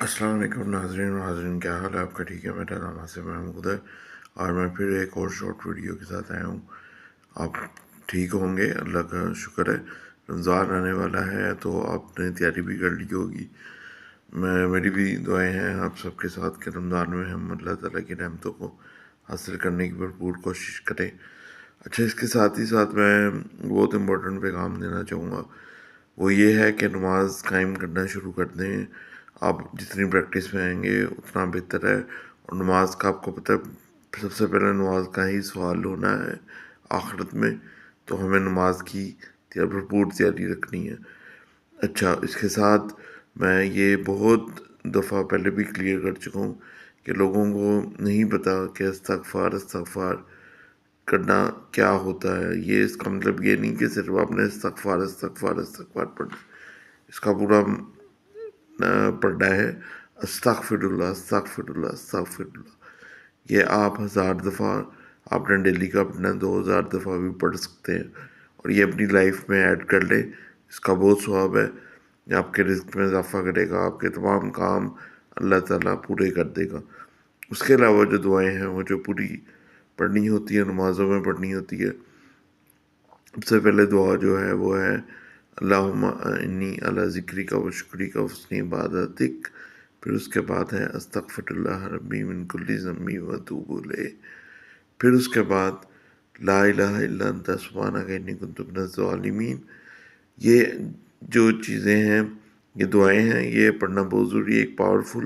السلام علیکم ناظرین و حاضرین، کیا حال ہے آپ کا؟ ٹھیک ہے؟ میرا نام آصف محمود ہے اور میں پھر ایک اور شارٹ ویڈیو کے ساتھ آیا ہوں۔ آپ ٹھیک ہوں گے؟ اللہ کا شکر ہے۔ رمضان آنے والا ہے تو آپ نے تیاری بھی کر لی ہوگی۔ میری بھی دعائیں ہیں آپ سب کے ساتھ کہ رمضان میں ہم اللہ تعالیٰ کی رحمتوں کو حاصل کرنے کی بھرپور کوشش کریں۔ اچھا، اس کے ساتھ ہی ساتھ میں بہت امپورٹنٹ پیغام دینا چاہوں گا، وہ یہ ہے کہ نماز قائم کرنا شروع کر دیں۔ آپ جتنی پریکٹس میں آئیں گے اتنا بہتر ہے، اور نماز کا آپ کو پتہ ہے سب سے پہلے نماز کا ہی سوال ہونا ہے آخرت میں، تو ہمیں نماز کی بھرپور تیاری رکھنی ہے۔ اچھا، اس کے ساتھ میں یہ بہت دفعہ پہلے بھی کلیئر کر چکا ہوں کہ لوگوں کو نہیں پتہ کہ استغفار کرنا کیا ہوتا ہے۔ یہ اس کا مطلب یہ نہیں کہ صرف آپ نے استغفار پڑھنا، اس کا پورا پڑھنا ہے استغفر اللہ۔ یہ آپ 1000 دفعہ آپ نے ڈیلی کا پڑھنا، 2000 دفعہ بھی پڑھ سکتے ہیں، اور یہ اپنی لائف میں ایڈ کر لیں۔ اس کا بہت ثواب ہے، یہ آپ کے رزق میں اضافہ کرے گا، آپ کے تمام کام اللہ تعالیٰ پورے کر دے گا۔ اس کے علاوہ جو دعائیں ہیں وہ جو پوری پڑھنی ہوتی ہے، نمازوں میں پڑھنی ہوتی ہے، سب سے پہلے دعا جو ہے وہ ہے اللہم انی علی ذکرک و شکرک و حسن عبادتک۔ پھر اس کے بعد ہے استغفر اللہ ربی من کل ذنب و اتوب الیہ۔ پھر اس کے بعد لا الہ الا انت سبحانک انی کنت من الظالمین۔ یہ جو چیزیں ہیں، یہ دعائیں ہیں، یہ پڑھنا بہت ضروری ہے۔ ایک پاورفل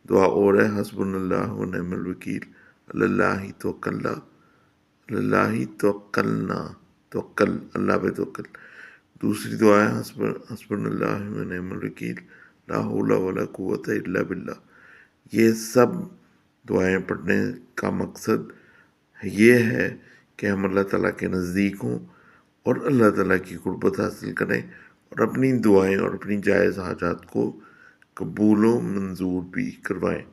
دعا اور ہے حسبنا اللہ و نعم الوکیل، اللہ توکل، اللہ پہ توکل۔ دوسری دعا ہے حسبنا اللہ و نعم الوکیل، لا حول ولا قوت الا باللہ۔ یہ سب دعائیں پڑھنے کا مقصد یہ ہے کہ ہم اللہ تعالیٰ کے نزدیک ہوں اور اللہ تعالیٰ کی قربت حاصل کریں، اور اپنی دعائیں اور اپنی جائز حاجات کو قبول و منظور بھی کروائیں۔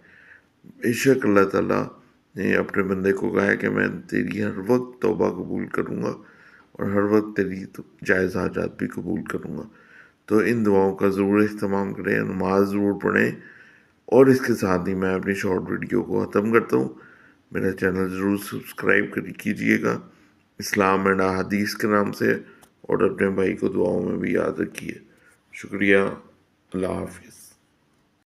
بے شک اللہ تعالیٰ نے اپنے بندے کو کہا ہے کہ میں تیری ہر وقت توبہ قبول کروں گا اور ہر وقت تیری جائز حاجات بھی قبول کروں گا۔ تو ان دعاؤں کا ضرور اہتمام کریں، نماز ضرور پڑھیں، اور اس کے ساتھ ہی میں اپنی شارٹ ویڈیو کو ختم کرتا ہوں۔ میرا چینل ضرور سبسکرائب کیجئے گا، اسلام اینڈ احادیث کے نام سے، اور اپنے بھائی کو دعاؤں میں بھی یاد رکھیے۔ شکریہ، اللہ حافظ۔